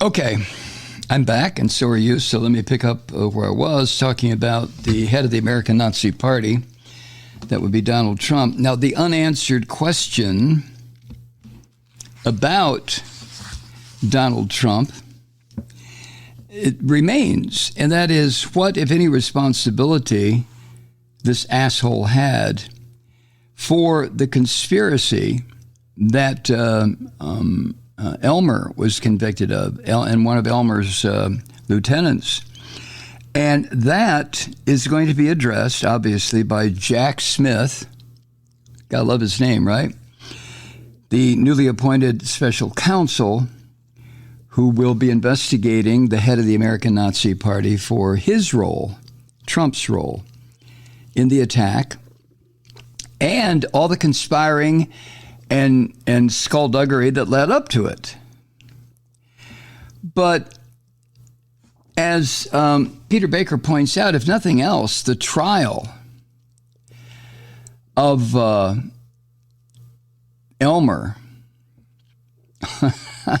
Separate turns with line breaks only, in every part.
Okay, I'm back, and so are you. So let me pick up where I was talking about the head of the American Nazi Party. That would be Donald Trump. Now, the unanswered question about Donald Trump, it remains, and that is, what, if any, responsibility this asshole had for the conspiracy that Elmer was convicted of, and one of Elmer's lieutenants. And that is going to be addressed, obviously, by Jack Smith. Gotta love his name, right? The newly appointed special counsel who will be investigating the head of the American Nazi Party for his role, Trump's role, in the attack, and all the conspiring and skullduggery that led up to it. But as Peter Baker points out, if nothing else, the trial of Elmer,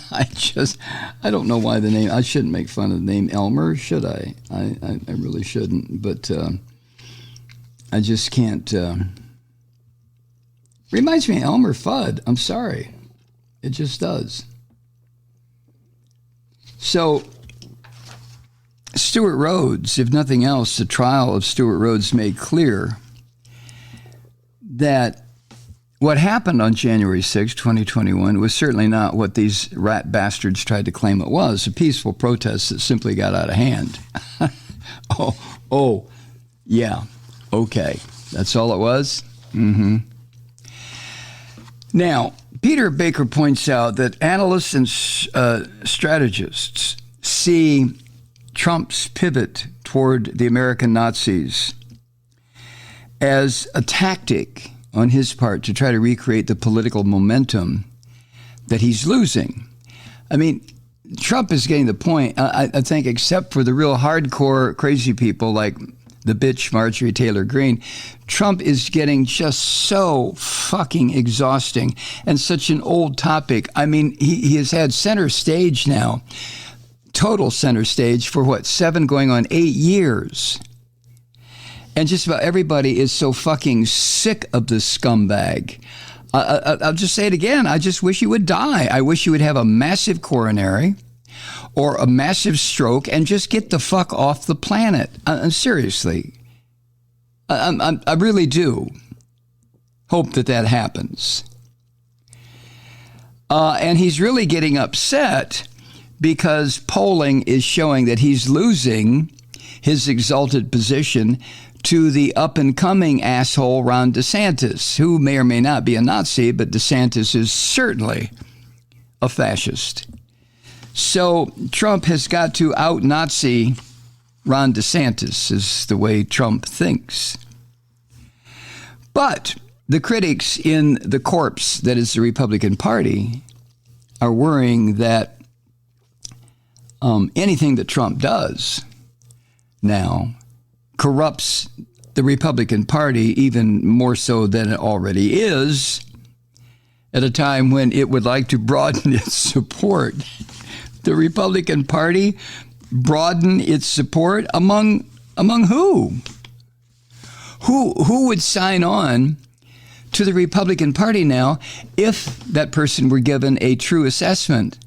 I don't know why the name, I shouldn't make fun of the name Elmer, should I? I really shouldn't, but I just can't. Reminds me of Elmer Fudd. I'm sorry. It just does. So, Stewart Rhodes, if nothing else, the trial of Stewart Rhodes made clear that what happened on January 6, 2021 was certainly not what these rat bastards tried to claim it was, a peaceful protest that simply got out of hand. Yeah, okay. That's all it was? Mm-hmm. Now, Peter Baker points out that analysts and strategists see Trump's pivot toward the American Nazis as a tactic on his part to try to recreate the political momentum that he's losing. I mean, Trump is getting the point, I think, except for the real hardcore crazy people like the bitch Marjorie Taylor Greene. Trump is getting just so fucking exhausting and such an old topic. I mean, he has had center stage now, total center stage for what, 7 going on 8 years. And just about everybody is so fucking sick of this scumbag. I'll just say it again. I just wish he would die. I wish he would have a massive coronary or a massive stroke and just get the fuck off the planet. Seriously. I really do hope that happens. And he's really getting upset because polling is showing that he's losing his exalted position to the up-and-coming asshole Ron DeSantis, who may or may not be a Nazi, but DeSantis is certainly a fascist. So Trump has got to out-Nazi Ron DeSantis, is the way Trump thinks. But the critics in the corpse that is the Republican Party are worrying that anything that Trump does now corrupts the Republican Party even more so than it already is, at a time when it would like to broaden its support. The Republican Party broaden its support among who? Who would sign on to the Republican Party now if that person were given a true assessment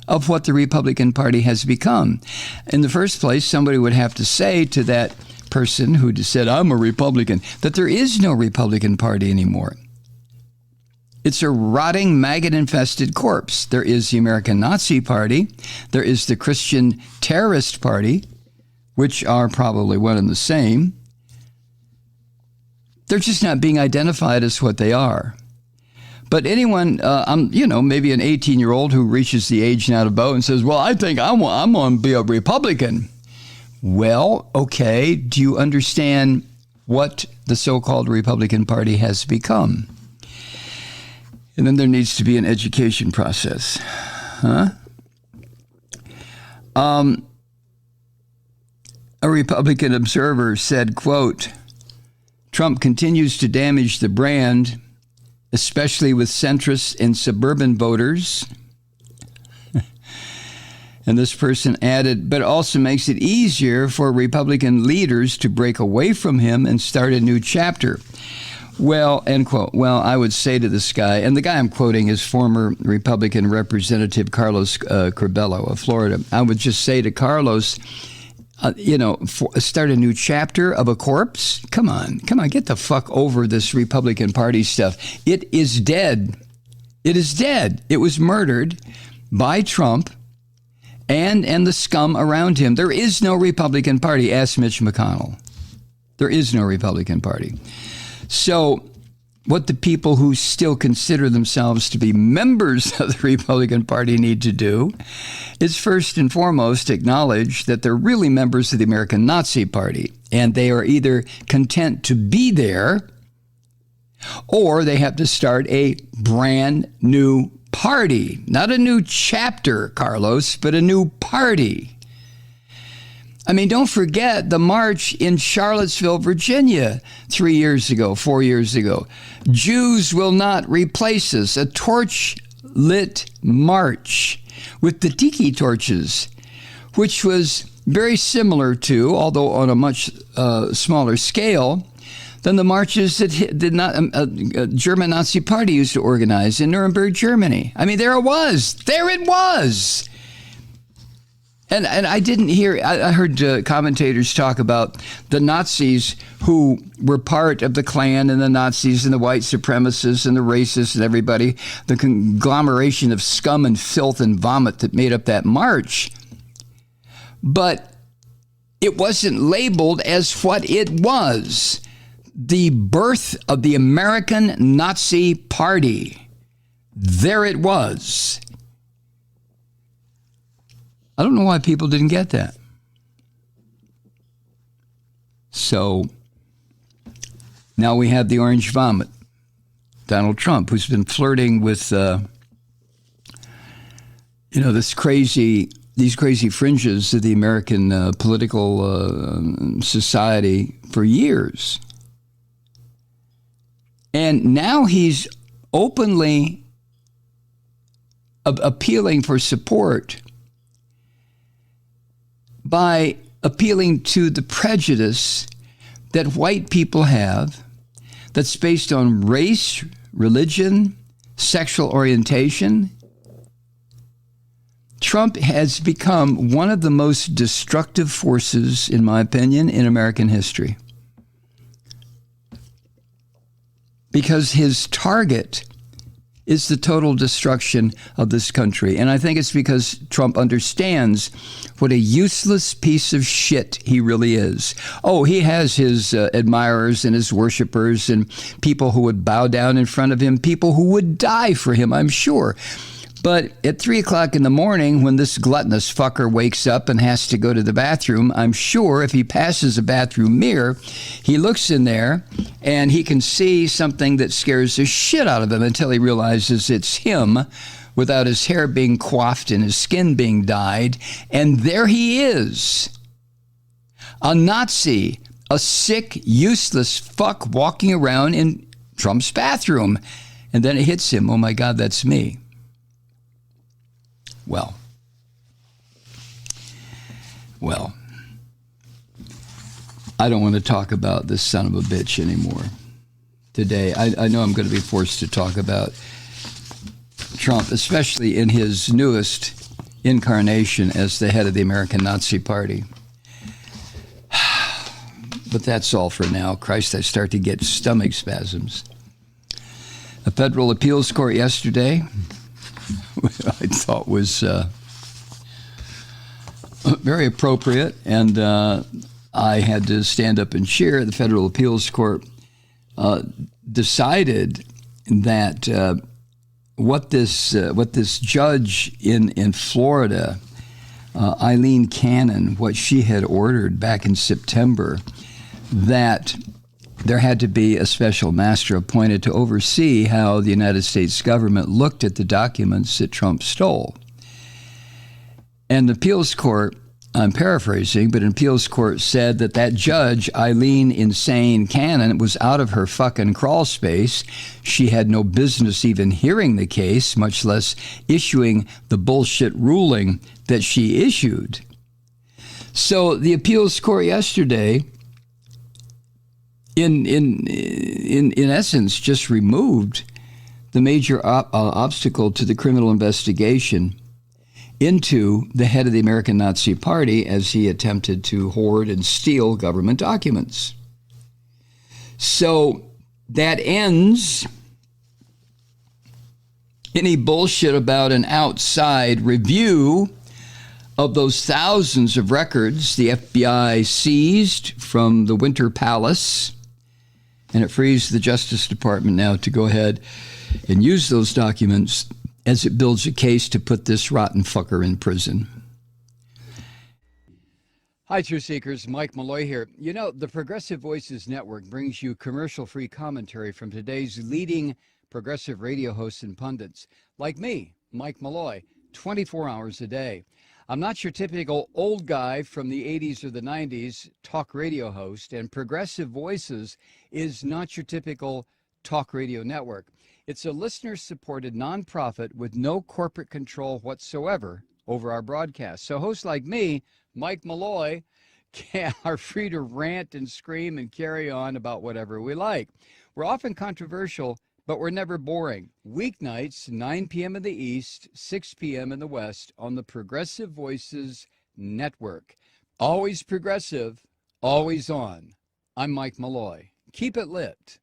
of what the Republican Party has become? In the first place, somebody would have to say to that person who just said, I'm a Republican, that there is no Republican Party anymore. It's a rotting, maggot-infested corpse. There is the American Nazi Party. There is the Christian Terrorist Party, which are probably one and the same. They're just not being identified as what they are. But anyone, maybe an 18-year-old who reaches the age now to vote and says, well, I think I'm going to be a Republican. Well, okay, do you understand what the so-called Republican Party has become? And then there needs to be an education process. A Republican observer said, quote, Trump continues to damage the brand, especially with centrist and suburban voters. And this person added, but also makes it easier for Republican leaders to break away from him and start a new chapter. Well, end quote. Well, I would say to this guy, and the guy I'm quoting is former Republican Representative Carlos Curbelo of Florida. I would just say to Carlos, start a new chapter of a corpse? Come on, get the fuck over this Republican Party stuff. It is dead. It is dead. It was murdered by Trump and the scum around him. There is no Republican Party. Ask Mitch McConnell. There is no Republican Party. So what the people who still consider themselves to be members of the Republican Party need to do is first and foremost acknowledge that they're really members of the American Nazi Party, and they are either content to be there or they have to start a brand new party. Not a new chapter, Carlos, but a new party. I mean, don't forget the march in Charlottesville, Virginia 4 years ago. Jews will not replace us. A torch-lit march with the tiki torches, which was very similar to, although on a much smaller scale, than the marches that German Nazi Party used to organize in Nuremberg, Germany. I mean, there it was. There it was. And I didn't hear, I heard commentators talk about the Nazis who were part of the Klan and the Nazis and the white supremacists and the racists and everybody, the conglomeration of scum and filth and vomit that made up that march. But it wasn't labeled as what it was. The birth of the American Nazi Party. There it was. I don't know why people didn't get that. So now we have the orange vomit. Donald Trump, who's been flirting with, these crazy fringes of the American political society for years. And now he's openly appealing for support by appealing to the prejudice that white people have that's based on race, religion, sexual orientation. Trump has become one of the most destructive forces, in my opinion, in American history. Because his target is the total destruction of this country. And I think it's because Trump understands what a useless piece of shit he really is. Oh, he has his admirers and his worshipers and people who would bow down in front of him, people who would die for him, I'm sure. But at 3 o'clock in the morning, when this gluttonous fucker wakes up and has to go to the bathroom, I'm sure if he passes a bathroom mirror, he looks in there and he can see something that scares the shit out of him until he realizes it's him without his hair being coiffed and his skin being dyed. And there he is, a Nazi, a sick, useless fuck walking around in Trump's bathroom. And then it hits him, oh my God, that's me. Well, I don't want to talk about this son of a bitch anymore today. I know I'm going to be forced to talk about Trump, especially in his newest incarnation as the head of the American Nazi Party. But that's all for now. Christ, I start to get stomach spasms. A federal appeals court yesterday, I thought was very appropriate, and I had to stand up and cheer. The federal appeals court decided that what this judge in Florida, Eileen Cannon, what she had ordered back in September, that there had to be a special master appointed to oversee how the United States government looked at the documents that Trump stole. And the appeals court I'm paraphrasing, but an appeals court said that judge, Eileen Insane Cannon, was out of her fucking crawl space. She had no business even hearing the case, much less issuing the bullshit ruling that she issued. So the appeals court yesterday, in essence, just removed the major obstacle to the criminal investigation into the head of the American Nazi Party as he attempted to hoard and steal government documents. So that ends any bullshit about an outside review of those thousands of records the FBI seized from the Winter Palace, and it frees the Justice Department now to go ahead and use those documents as it builds a case to put this rotten fucker in prison. Hi, Truth Seekers. Mike Malloy here. You know, the Progressive Voices Network brings you commercial-free commentary from today's leading progressive radio hosts and pundits, like me, Mike Malloy, 24 hours a day. I'm not your typical old guy from the 80s or the 90s talk radio host, and Progressive Voices is not your typical talk radio network. It's a listener-supported nonprofit with no corporate control whatsoever over our broadcast. So hosts like me, Mike Malloy, are free to rant and scream and carry on about whatever we like. We're often controversial, but we're never boring. Weeknights, 9 p.m. in the East, 6 p.m. in the West on the Progressive Voices Network. Always progressive, always on. I'm Mike Malloy. Keep it lit.